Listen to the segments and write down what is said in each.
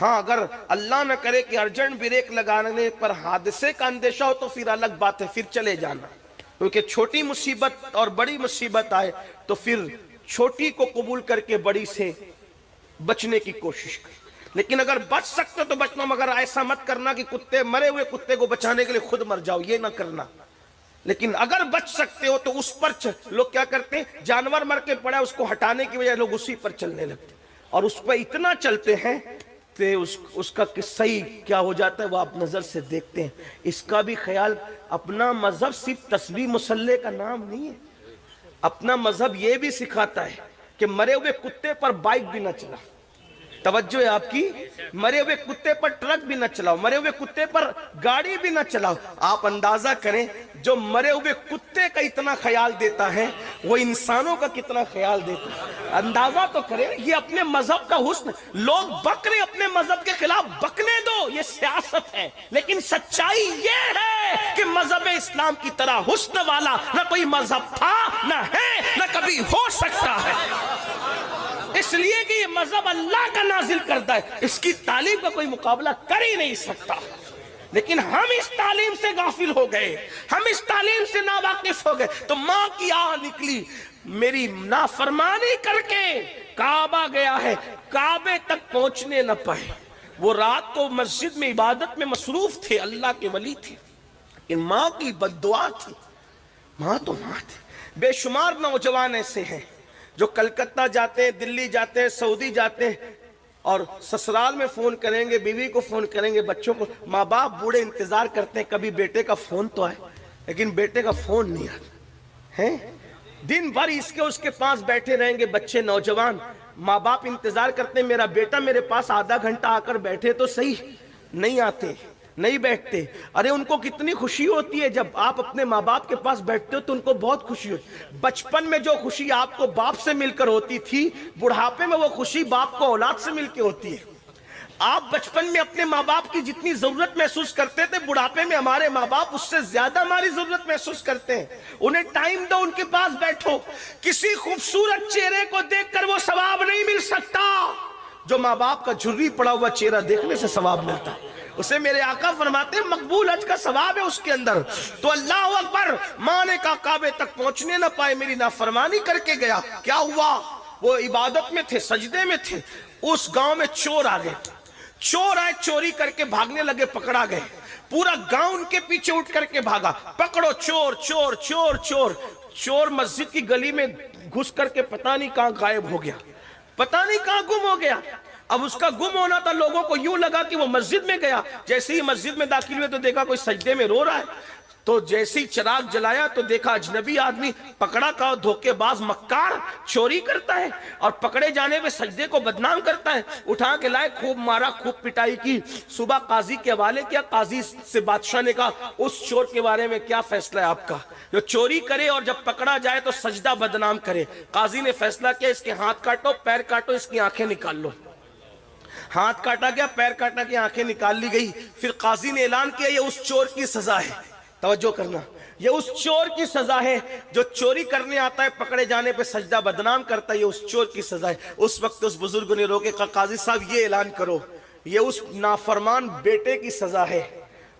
ہاں اگر اللہ نہ کرے کہ ارجنٹ بریک لگانے پر حادثے کا اندیشہ ہو تو پھر الگ بات ہے، پھر چلے جانا، کیونکہ چھوٹی مصیبت اور بڑی مصیبت آئے تو پھر چھوٹی کو قبول کر کے بڑی سے بچنے کی کوشش کر۔ لیکن اگر بچ سکتے تو بچنا، مگر ایسا مت کرنا کہ کتے مرے ہوئے کتے کو بچانے کے لیے خود مر جاؤ، یہ نہ کرنا۔ لیکن اگر بچ سکتے ہو تو اس پر لوگ کیا کرتے ہیں، جانور مر کے پڑا اس کو ہٹانے کی وجہ لوگ اسی پر چلنے لگتے اور اس پہ اتنا چلتے ہیں کہ اس کا قصہ ہی کیا ہو جاتا ہے وہ آپ نظر سے دیکھتے ہیں۔ اس کا بھی خیال، اپنا مذہب صرف تسبیح مسلح کا نام نہیں ہے، اپنا مذہب یہ بھی سکھاتا ہے کہ مرے ہوئے کتے پر بائک بھی نہ چلا، توجہ ہے آپ کی، مرے ہوئے کتے پر ٹرک بھی نہ چلاؤ، مرے ہوئے کتے پر گاڑی بھی نہ چلاؤ۔ آپ اندازہ کریں جو مرے ہوئے کتے کا اتنا خیال دیتا ہے وہ انسانوں کا کتنا خیال دیتا ہے، اندازہ تو کریں۔ یہ اپنے مذہب کا حسن، لوگ بک رہے اپنے مذہب کے خلاف، بکنے دو، یہ سیاست ہے، لیکن سچائی یہ ہے کہ مذہب اسلام کی طرح حسن والا نہ کوئی مذہب تھا، نہ ہے، نہ کبھی ہو سکتا ہے، اس لیے کہ یہ مذہب اللہ کا نازل کرتا ہے، اس کی تعلیم کا کوئی مقابلہ کر ہی نہیں سکتا۔ لیکن ہم اس تعلیم سے غافل ہو گئے، ہم اس تعلیم سے ناواقف ہو گئے، تو ماں کی آہ نکلی، میری نافرمانی کر کے کعبہ گیا ہے، کعبے تک پہنچنے نہ پائے۔ وہ رات کو مسجد میں عبادت میں مصروف تھے، اللہ کے ولی تھے، لیکن ماں کی بد دعا تھی۔ ماں تو ماں تھی۔ بے شمار نوجوان ایسے ہیں جو کلکتہ جاتے ہیں، دلی جاتے ہیں، سعودی جاتے ہیں، اور سسرال میں فون کریں گے، بیوی کو فون کریں گے، بچوں کو، ماں باپ بوڑھے انتظار کرتے ہیں کبھی بیٹے کا فون تو آئے، لیکن بیٹے کا فون نہیں آتا ہے۔ دن بھر اس کے پاس بیٹھے رہیں گے بچے، نوجوان، ماں باپ انتظار کرتے ہیں میرا بیٹا میرے پاس آدھا گھنٹہ آ کر بیٹھے تو صحیح، نہیں آتے، نہیں بیٹھتے۔ ارے ان کو کتنی خوشی ہوتی ہے جب آپ اپنے ماں باپ کے پاس بیٹھتے ہو تو ان کو بہت خوشی ہوتی ہے۔ بچپن میں جو خوشی آپ کو باپ سے مل کر ہوتی تھی، بڑھاپے میں وہ خوشی باپ کو اولاد سے مل کے ہوتی ہے۔ آپ بچپن میں اپنے ماں باپ کی جتنی ضرورت محسوس کرتے تھے، بڑھاپے میں ہمارے ماں باپ اس سے زیادہ ہماری ضرورت محسوس کرتے ہیں۔ انہیں ٹائم دو، ان کے پاس بیٹھو۔ کسی خوبصورت چہرے کو دیکھ کر وہ ثواب نہیں مل سکتا جو ماں باپ کا جھری پڑا ہوا چہرہ دیکھنے سے ثواب ملتا ہے۔ اسے میرے آقا فرماتے ہیں مقبول حج کا ثواب ہے اس کے اندر۔ تو اللہ اکبر، ماں نے کہا کعبے تک پہنچنے نہ پائے، میری نافرمانی کر کے گیا۔ کیا ہوا؟ وہ عبادت میں تھے، سجدے میں تھے، اس گاؤں میں چور آ گئے، چور آئے، چوری کر کے بھاگنے لگے، پکڑا گئے، پورا گاؤں ان کے پیچھے اٹھ کر کے بھاگا، پکڑو چور چور چور چور۔ چور مسجد کی گلی میں گھس کر کے پتہ نہیں کہاں غائب ہو گیا، پتہ نہیں کہاں گم ہو گیا۔ اب اس کا گم ہونا تھا، لوگوں کو یوں لگا کہ وہ مسجد میں گیا۔ جیسے ہی مسجد میں داخل ہوئے تو دیکھا کوئی سجدے میں رو رہا ہے، تو جیسے ہی چراغ جلایا تو دیکھا اجنبی آدمی، پکڑا کا دھوکے باز مکار، چوری کرتا ہے اور پکڑے جانے پہ سجدے کو بدنام کرتا ہے۔ اٹھا کے لائے، خوب مارا، خوب پٹائی کی، صبح قاضی کے حوالے کیا۔ قاضی سے بادشاہ نے کہا اس چور کے بارے میں کیا فیصلہ ہے آپ کا، جو چوری کرے اور جب پکڑا جائے تو سجدہ بدنام کرے۔ قاضی نے فیصلہ کیا اس کے ہاتھ کاٹو، پیر کاٹو، اس کی آنکھیں نکال لو۔ ہاتھ کاٹا گیا، پیر کاٹا گیا، آنکھیں نکال لی گئی۔ پھر قاضی نے اعلان کیا یہ اس چور کی سزا ہے، توجہ کرنا، یہ اس چور کی سزا ہے جو چوری کرنے آتا ہے، پکڑے جانے پہ سجدہ بدنام کرتا ہے، یہ اس چور کی سزا ہے۔ اس وقت اس بزرگ نے روکے، کہا قاضی صاحب یہ اعلان کرو یہ اس نافرمان بیٹے کی سزا ہے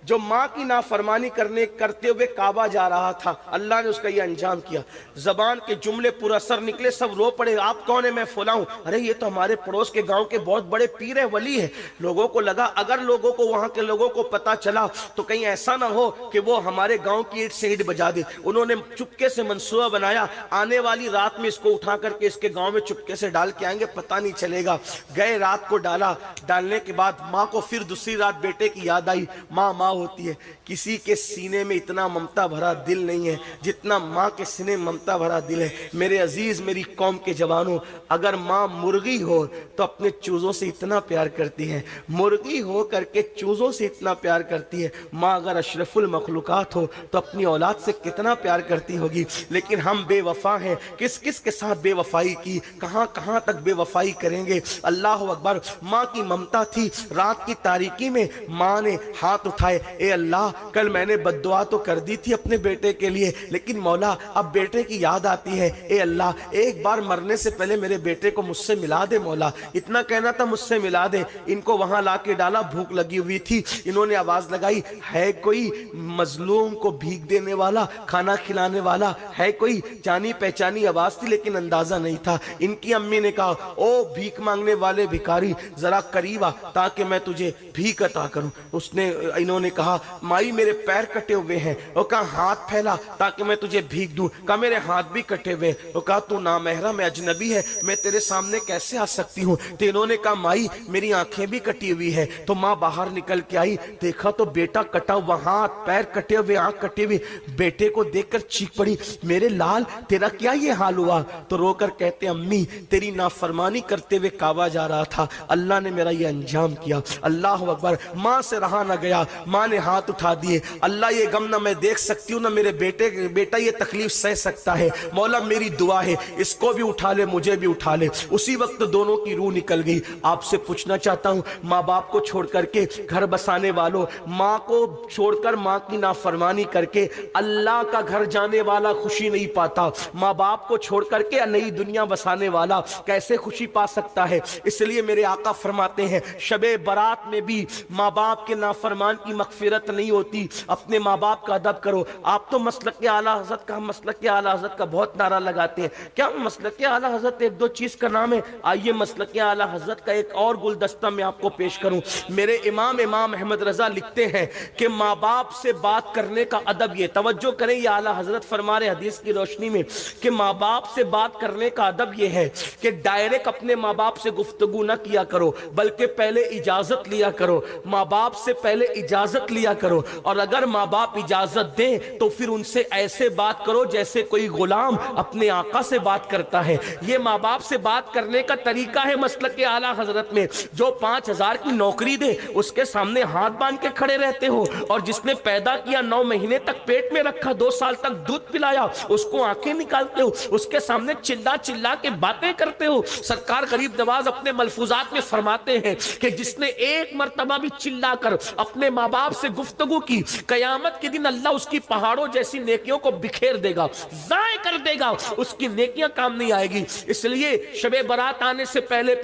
جو ماں کی نافرمانی کرتے ہوئے کعبہ جا رہا تھا، اللہ نے اس کا یہ انجام کیا۔ زبان کے جملے پر اثر نکلے، سب رو پڑے، آپ کون ہیں؟ میں فلاں ہوں۔ ارے یہ تو ہمارے پڑوس کے گاؤں کے بہت بڑے پیر ہیں، ولی ہیں۔ لوگوں کو لگا اگر لوگوں کو، وہاں کے لوگوں کو پتا چلا تو کہیں ایسا نہ ہو کہ وہ ہمارے گاؤں کی اینٹ سے اینٹ بجا دے۔ انہوں نے چپکے سے منصوبہ بنایا، آنے والی رات میں اس کو اٹھا کر کے اس کے گاؤں میں چپکے سے ڈال کے آئیں گے، پتہ نہیں چلے گا۔ گئے، رات کو ڈالا، ڈالنے کے بعد ماں کو پھر دوسری رات بیٹے کی یاد آئی۔ ماں ماں ہوتی ہے، کسی کے سینے میں اتنا ممتا بھرا دل نہیں ہے جتنا ماں کے سینے میں ممتا بھرا دل ہے۔ میرے عزیز، میری قوم کے جوانوں، اگر ماں مرغی ہو تو اپنے چوزوں سے اتنا پیار کرتی ہے، مرغی ہو کر کے چوزوں سے اتنا پیار کرتی ہے۔ ماں اگر اشرف المخلوقات ہو تو اپنی اولاد سے کتنا پیار کرتی ہوگی۔ لیکن ہم بے وفا ہیں، کس کس کے ساتھ بے وفائی کی، کہاں کہاں تک بے وفائی کریں گے۔ اللہ اکبر، ماں کی ممتا تھی۔ رات کی تاریکی میں ماں نے ہاتھ اٹھائے، اے اللہ کل میں نے بد دعا تو کر دی تھی اپنے بیٹے کے لیے، لیکن مولا اب بیٹے کی یاد آتی ہے، اے اللہ ایک بار مرنے سے پہلے میرے بیٹے کو مجھ سے ملا دے مولا، اتنا کہنا تھا مجھ سے ملا دے۔ ان کو وہاں لا کے ڈالا، بھوک لگی ہوئی تھی، انہوں نے آواز لگائی ہے کوئی مظلوم کو بھیک دینے والا، کھانا کھلانے والا ہے کوئی؟ جانی پہچانی آواز تھی لیکن اندازہ نہیں تھا۔ ان کی امی نے کہا او بھیک مانگنے والے بھکاری ذرا قریب آ تاکہ میں تجھے بھیک عطا کروں۔ انہوں نے کہا مائی میرے پیر کٹے ہوئے ہیں، وہ کہا ہاتھ پھیلا تاکہ میں تجھے بھیک دوں، کہا میرے ہاتھ بھی کٹے ہوئے، وہ کہا تو نامحرم ہے، اجنبی ہے، میں تیرے سامنے کیسے آ سکتی ہوں؟ تو انہوں نے کہا مائی میری آنکھیں بھی کٹی ہوئی ہے۔ تو ماں باہر نکل کے آئی، دیکھا تو بیٹا کٹا ہوا، ہاتھ پیر کٹے ہوئے، آنکھ کٹی ہوئی، بیٹے کو دیکھ کر چیخ پڑی میرے لال تیرا کیا یہ حال ہوا؟ تو رو کر کہتے امی تیری نافرمانی کرتے ہوئے کعبہ جا رہا تھا، اللہ نے میرا یہ انجام کیا۔ اللہ اکبر۔ ماں سے رہا نہ گیا، ماں نے ہاتھ اٹھا دیے، اللہ یہ غم نہ میں دیکھ سکتی ہوں نہ میرے بیٹا یہ تکلیف سہ سکتا ہے، مولا میری دعا ہے اس کو بھی اٹھا لے مجھے بھی اٹھا لے۔ اسی وقت دونوں کی روح نکل گئی۔ آپ سے پوچھنا چاہتا ہوں ماں باپ کو چھوڑ کر کے گھر بسانے والوں، ماں کو چھوڑ کر ماں کی نافرمانی کر کے اللہ کا گھر جانے والا خوشی نہیں پاتا، ماں باپ کو چھوڑ کر کے نئی دنیا بسانے والا کیسے خوشی پا سکتا ہے؟ اس لیے میرے آقا فرماتے ہیں شب برات میں بھی ماں باپ کے نافرمان کی مغفرت نہیں ہوتی، اپنے ماں باپ کا ادب کرو۔ آپ تو مسلک اعلیٰ حضرت کا بہت نعرہ لگاتے ہیں، کیا مسلک اعلیٰ حضرت ایک دو چیز کا نام ہے؟ آئیے مسلک اعلیٰ حضرت کا ایک اور گلدستہ میں آپ کو پیش کروں۔ میرے امام احمد رضا لکھتے ہیں کہ ماں باپ سے بات کرنے کا ادب، یہ توجہ کریں یہ اعلیٰ حضرت فرما رہے حدیث کی روشنی میں کہ ماں باپ سے بات کرنے کا ادب یہ ہے کہ ڈائریکٹ اپنے ماں باپ سے گفتگو نہ کیا کرو، بلکہ پہلے اجازت لیا کرو، ماں باپ سے پہلے اجازت لیا کرو، اور اگر ماں باپ اجازت دیں تو پھر ان سے ایسے بات کرو جیسے کوئی غلام اپنے آقا سے بات کرتا ہے۔ یہ ماں باپ سے بات کرنے کا طریقہ ہے مسلک اعلیٰ حضرت میں۔ جو 5,000 کی نوکری دے اس کے سامنے ہاتھ باندھ کے کھڑے رہتے ہو، اور جس نے پیدا کیا 9 مہینے تک پیٹ میں رکھا، 2 سال تک دودھ پلایا، اس کو آنکھیں نکالتے ہو، اس کے سامنے چلا چلا کے باتیں کرتے ہو۔ سرکار غریب نواز اپنے ملفوظات میں فرماتے ہیں کہ جس نے ایک مرتبہ بھی چلا کر اپنے ماں باپ سے گفتگو کی، قیامت کے دن اللہ اس کی پہاڑوں جیسی نیکیوں کو بکھیر دے گا، ضائع کر دے گا، اس کی نیکیاں کام نہیں آئے گی۔ اس لیے شب برات آنے سے پہلے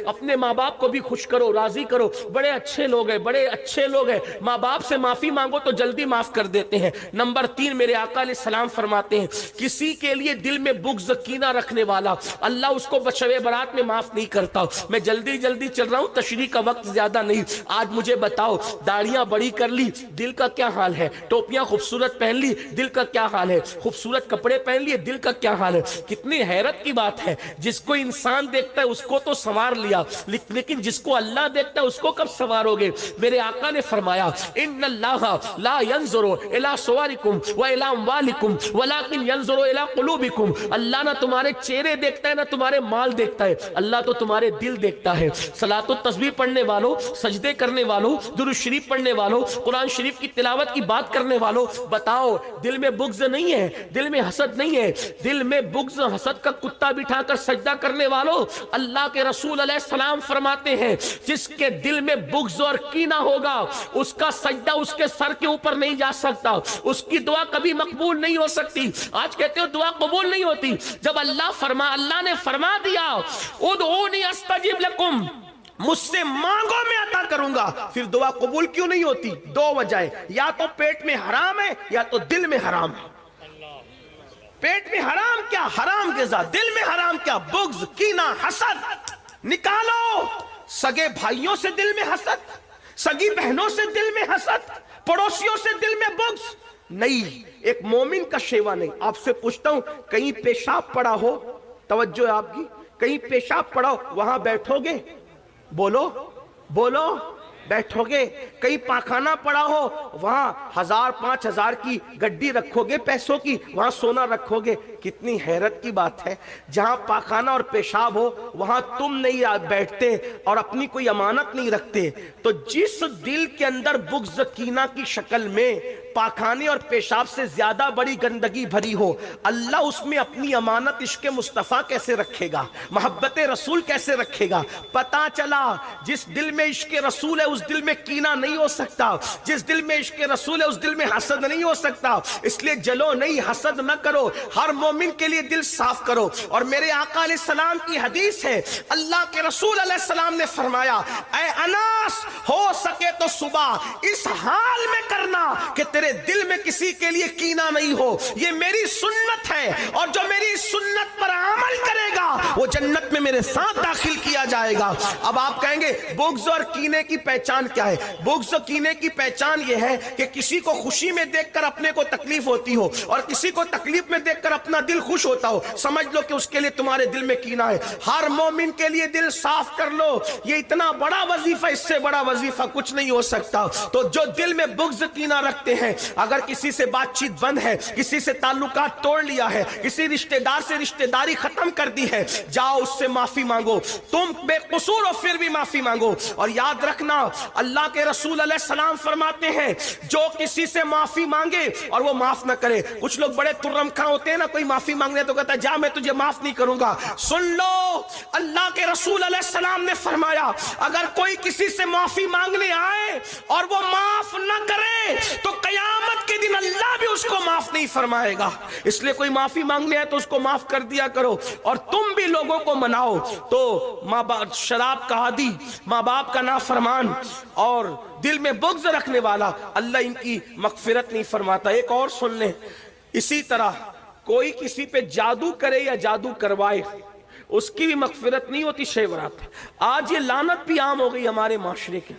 اپنے ماں باپ کو بھی خوش کرو، راضی کرو، بڑے اچھے لوگ ہیں، ماں باپ سے معافی مانگو تو جلدی معاف کر دیتے ہیں۔ نمبر 3 میرے آقا علیہ السلام فرماتے ہیں کسی کے لیے دل میں بغض کینہ رکھنے والا اللہ اس کو شب برات میں معاف نہیں کرتا۔ میں جلدی چل رہا ہوں، تشریح کا وقت زیادہ نہیں۔ آج مجھے بتاؤ داڑیاں بڑی کر لی دل کا کیا حال ہے، ٹوپیاں خوبصورت پہن لی دل کا کیا حال ہے، خوبصورت کپڑے پہن لیے دل کا کیا حال ہے۔ کتنی حیرت کی بات ہے، جس کو انسان دیکھتا ہے اس کو تو سنوار لیا، لیکن جس کو اللہ دیکھتا ہے اس کو کب سنوارو گے؟ میرے آقا نے فرمایا ان اللہ لا ينظر الى صورکم والى اموالکم ولکن ينظر الى قلوبکم۔ اللہ نہ تمہارے چہرے دیکھتا ہے نہ تمہارے مال دیکھتا ہے، اللہ تو تمہارے دل دیکھتا ہے۔ صلاۃ و تسبیح پڑھنے والوں، سجدے کرنے والوں، درود شریف پڑھنے والوں، قرآن شریف کی تلاوت کی بات کرنے والوں، بتاؤ دل میں بغض نہیں ہے، دل میں حسد نہیں ہے؟ دل میں بغض حسد کا کتا بٹھا کر سجدہ کرنے والوں، اللہ کے رسول علیہ السلام فرماتے ہیں جس کے دل میں بغض اور کینہ ہوگا اس کا سجدہ اس کے سر کے اوپر نہیں جا سکتا، اس کی دعا کبھی مقبول نہیں ہو سکتی۔ آج کہتے ہو دعا قبول نہیں ہوتی، جب اللہ نے فرما دیا ادعونی استجب لکم، مجھ سے مانگو میں عطا کروں گا، پھر دعا قبول کیوں نہیں ہوتی؟ 2 وجہیں، یا تو پیٹ میں حرام ہے یا تو دل میں حرام ہے۔ پیٹ میں حرام کیا؟ حرام غذا، دل میں حرام کیا؟ بغض، کینہ، حسد۔ نکالو سگے بھائیوں سے دل میں حسد، سگی بہنوں سے دل میں حسد، پڑوسیوں سے دل میں بغض نہیں، ایک مومن کا شیوا نہیں۔ آپ سے پوچھتا ہوں کہیں پیشاب پڑا ہو، توجہ آپ کی، کہیں پیشاب پڑا ہو وہاں بیٹھو گے؟ بولو بیٹھو گے؟ کہیں پاخانہ پڑا ہو وہاں 1000 5000 کی گڈی رکھو گے پیسوں کی، وہاں سونا رکھو گے؟ کتنی حیرت کی بات ہے، جہاں پاخانہ اور پیشاب ہو وہاں تم نہیں بیٹھتے اور اپنی کوئی امانت نہیں رکھتے۔ تو جس دل کے اندر بغض کینہ کی شکل میں پاخانے اور پیشاب سے زیادہ بڑی گندگی بھری ہو، اللہ اس میں اپنی امانت عشق مصطفیٰ کیسے رکھے گا، محبت رسول کیسے رکھے گا؟ پتا چلا جس دل میں عشق رسول ہے اس دل میں کینہ نہیں ہو سکتا، جس دل میں عشق رسول ہے اس دل میں حسد نہیں ہو سکتا۔ اس لیے جلو نہیں، حسد نہ کرو، ہر مومن کے لیے دل صاف کرو۔ اور میرے آقا علیہ السلام کی حدیث ہے، اللہ کے رسول علیہ السلام نے فرمایا، اے اناس ہو سکے تو صبح اس حال میں کرنا کہ تیرے دل میں کسی کے لیے کینہ نہیں ہو، یہ میری سنت ہے، اور جو میری سنت پر عمل کرے گا وہ جنت میں میرے ساتھ داخل کیا جائے گا۔ اب آپ کہیں گے بغض اور کینے کی پہچان کیا ہے؟ بغض اور کینے کی پہچان یہ ہے کہ کسی کو خوشی میں دیکھ کر اپنے کو تکلیف ہوتی ہو اور کسی کو تکلیف میں دیکھ کر اپنا دل خوش ہوتا ہو، سمجھ لو کہ اس کے لیے تمہارے دل میں کینہ ہے۔ ہر مومن کے لیے دل صاف کر لو، یہ اتنا بڑا وظیفہ، اس سے بڑا وظیفہ کچھ نہیں ہو سکتا۔ تو جو دل میں بغض کینہ رکھتے ہیں، اگر کسی سے بات چیت بند ہے، کسی سے تعلقات توڑ لیا ہے، کسی رشتہ دار سے رشتہ داری ختم کر دی ہے، جاؤ اس سے معافی مانگو، تم بے قصور ہو پھر بھی معافی مانگو۔ اور یاد رکھنا اللہ کے رسول علیہ السلام فرماتے ہیں جو کسی سے معافی مانگے اور وہ معاف نہ کرے، کچھ لوگ بڑے ترم خاں ہوتے ہیں نا، کوئی معافی مانگنے تو کہتا ہے جا میں تجھے معاف نہیں کروں گا۔ سن لو اللہ کے رسول علیہ السلام نے فرمایا اگر کوئی کسی سے معافی مانگنے آئے اور وہ معاف نہ کرے تو قیامت کے دن اللہ بھی اس کو معاف نہیں فرمائے گا۔ اس لیے کوئی معافی مانگنے آئے تو اس کو معاف کر دیا کرو، اور تم بھی لوگوں کو مناؤ۔ تو ماں باپ شراب کا عادی، ماں باپ کا نافرمان اور دل میں بغض رکھنے والا، اللہ ان کی مغفرت نہیں فرماتا۔ ایک اور سن لیں، اسی طرح کوئی کسی پہ جادو کرے یا جادو کروائے اس کی بھی مغفرت نہیں ہوتی شب برات۔ آج یہ لعنت بھی عام ہو گئی ہمارے معاشرے کے،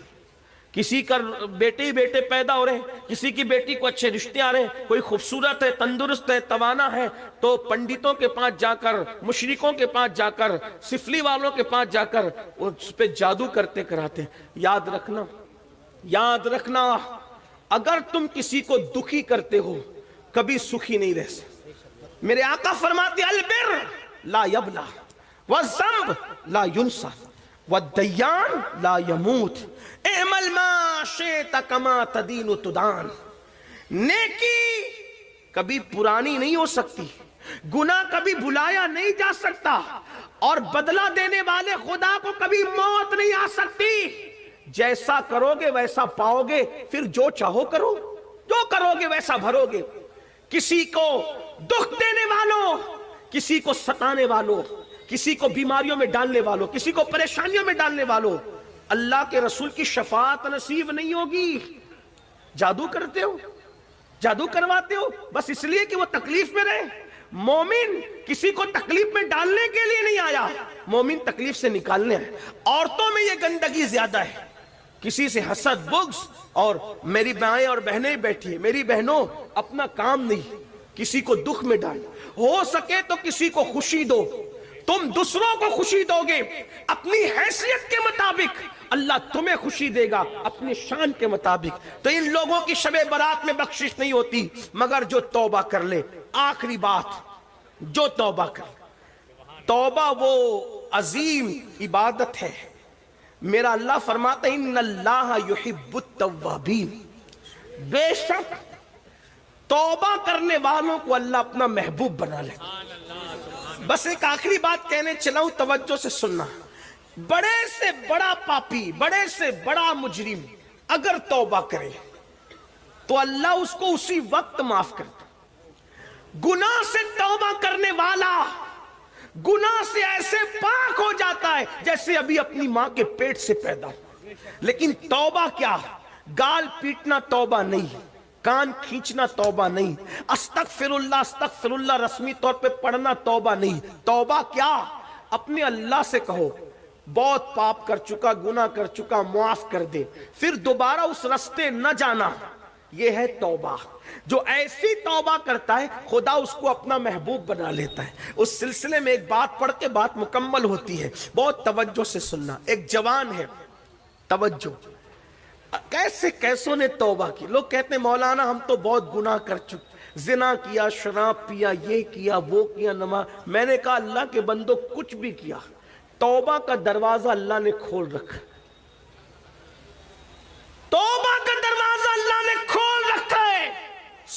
کسی کا بیٹے ہی بیٹے پیدا ہو رہے ہیں، کسی کی بیٹی کو اچھے رشتے آ رہے ہیں، کوئی خوبصورت ہے، تندرست ہے، توانا ہے، تو پنڈتوں کے پاس جا کر، مشرکوں کے پاس جا کر، سفلی والوں کے پاس جا کر اس پہ جادو کرتے کراتے ہیں۔ یاد رکھنا، یاد رکھنا، اگر تم کسی کو دکھی کرتے ہو کبھی سکھی نہیں رہ سکتے۔ میرے آقا فرماتے البر لا یبلا والذنب لا ینسى والدیان لا یموت اعمل ما شئت کما تدین تدان۔ نیکی کبھی پرانی نہیں ہو سکتی، گناہ کبھی بھلایا نہیں جا سکتا، اور بدلہ دینے والے خدا کو کبھی موت نہیں آ سکتی۔ جیسا کرو گے ویسا پاؤ گے، پھر جو چاہو کرو، جو کرو گے ویسا بھرو گے۔ کسی کو دکھ دینے والوں، کسی کو ستانے والوں، کسی کو بیماریوں میں ڈالنے والوں، کسی کو پریشانیوں میں ڈالنے والوں، اللہ کے رسول کی شفاعت نصیب نہیں ہوگی۔ جادو کرتے ہو، جادو کرواتے ہو بس اس لیے کہ وہ تکلیف میں رہے۔ مومن کسی کو تکلیف میں ڈالنے کے لیے نہیں آیا، مومن تکلیف سے نکالنے آئے۔ عورتوں میں یہ گندگی زیادہ ہے، کسی سے حسد، بغض، اور میری مائیں اور بہنیں بیٹھی ہیں، میری بہنوں اپنا کام نہیں، کسی کو دکھ میں ڈال، ہو سکے تو کسی کو خوشی دو۔ تم دوسروں کو خوشی دو گے اپنی حیثیت کے مطابق، اللہ تمہیں خوشی دے گا اپنی شان کے مطابق۔ تو ان لوگوں کی شب برات میں بخشش نہیں ہوتی مگر جو توبہ کر لے۔ آخری بات، جو توبہ کر لے، توبہ وہ عظیم عبادت ہے۔ میرا اللہ فرماتا ہے ان اللہ یحب التوابین، بے شک توبہ کرنے والوں کو اللہ اپنا محبوب بنا لیتا۔ بس ایک آخری بات کہنے چلاؤں، توجہ سے سننا۔ بڑے سے بڑا پاپی، بڑے سے بڑا مجرم اگر توبہ کرے تو اللہ اس کو اسی وقت معاف کرتا۔ گناہ سے توبہ کرنے والا گناہ سے ایسے پاک ہو جاتا ہے جیسے ابھی اپنی ماں کے پیٹ سے پیدا ہو۔ لیکن توبہ کیا؟ گال پیٹنا توبہ نہیں، کان کھینچنا توبہ نہیں، استغفر اللہ رسمی طور پہ پڑھنا توبہ نہیں۔ توبہ کیا؟ اپنے اللہ سے کہو بہت پاپ کر چکا، گناہ کر چکا، معاف کر دے، پھر دوبارہ اس رستے نہ جانا۔ یہ ہے توبہ۔ جو ایسی توبہ کرتا ہے خدا اس کو اپنا محبوب بنا لیتا ہے۔ اس سلسلے میں ایک بات پڑھ کے بات مکمل ہوتی ہے، بہت توجہ سے سننا۔ ایک جوان ہے، توجہ، کیسوں نے توبہ کی۔ لوگ کہتے ہیں مولانا ہم تو بہت گناہ کر چکے، زنا کیا، شراب پیا، یہ کیا، وہ کیا، نماز۔ میں نے کہا اللہ کے بندو کچھ بھی کیا، توبہ کا دروازہ اللہ نے کھول رکھا، توبہ کا دروازہ اللہ نے کھول رکھا ہے۔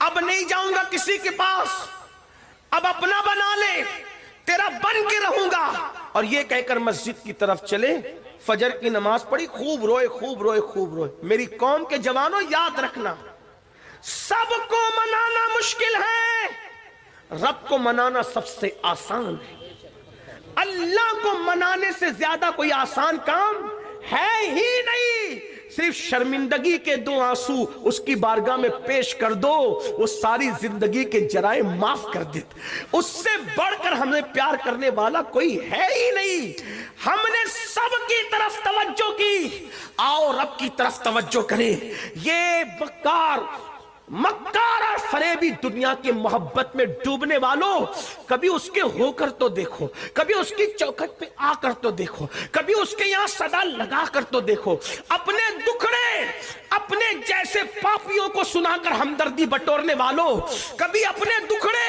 اب نہیں جاؤں گا کسی کے پاس، اب اپنا بنا لے، تیرا بن کے رہوں گا. اور یہ کہہ کر مسجد کی طرف چلے. فجر کی نماز پڑھی، خوب روئے خوب روئے خوب روئے. میری قوم کے جوانوں یاد رکھنا، سب کو منانا مشکل ہے، رب کو منانا سب سے آسان ہے. اللہ کو منانے سے زیادہ کوئی آسان کام ہے ہی نہیں. صرف شرمندگی کے 2 آنسو اس کی بارگاہ میں پیش کر دو، وہ ساری زندگی کے جرائم معاف کر دیتے. اس سے بڑھ کر ہمیں پیار کرنے والا کوئی ہے ہی نہیں. ہم نے سب کی طرف توجہ کی، آؤ رب کی طرف توجہ کریں. یہ مکار اور فریبی دنیا کی محبت میں ڈوبنے والوں، کبھی اس کے ہو کر تو دیکھو، کبھی اس کی چوکھٹ پہ آ کر تو دیکھو، کبھی اس کے یہاں صدا لگا کر تو دیکھو. اپنے دکھڑے اپنے جیسے پاپیوں کو سنا کر ہمدردی بٹورنے والوں، کبھی اپنے دکھڑے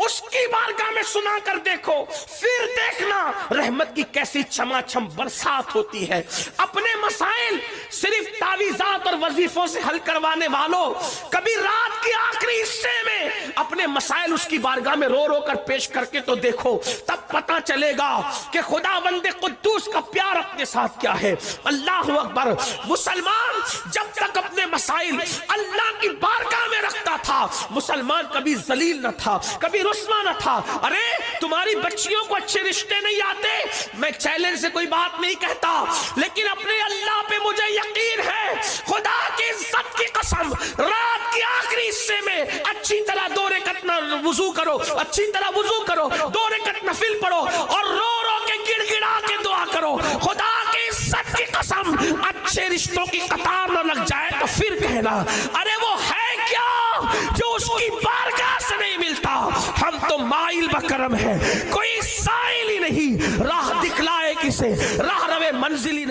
اس کی بارگاہ میں سنا کر دیکھو، پھر دیکھنا رحمت کی کیسی چھما چھم برسات ہوتی ہے. اپنے مسائل صرف تعویذات اور وظیفوں سے حل کروانے والوں، کبھی رات کی آخری حصے میں اپنے مسائل اس کی بارگاہ میں رو رو کر پیش کر کے تو دیکھو، تب پتا چلے گا کہ خداوند قدوس کا پیار اپنے ساتھ کیا ہے. اللہ اکبر. مسلمان جب تک اپنے مسائل اللہ کی بارگاہ میں رکھتا تھا، مسلمان کبھی ذلیل نہ تھا، کبھی رسوا نہ تھا. ارے تمہاری بچیوں کو اچھے رشتے نہیں آتے، میں چیلنج سے کوئی بات نہیں کہتا، لیکن اپنے اللہ پہ مجھے یقین ہے، خدا کی عزت کی قسم، رات کی آخری حصے میں اچھی طرح 2 رکعت وضو کرو، اچھی طرح وضو کرو، 2 رکعت نفل پڑھو اور رو رو کے گڑ گڑا کے دعا کرو. خدا کی عزت کی قسم اچھے رشتوں کی قطار نہ لگ جائے تو پھر کہنا ارے وہ ہے کیا جو اس کی بارگاہ سے نہیں ملتا. ہم تو مائل بکرم ہے، کوئی سائل ہی نہیں، راہ دکھلائے کسے، راہ روے منزل ہی نہیں.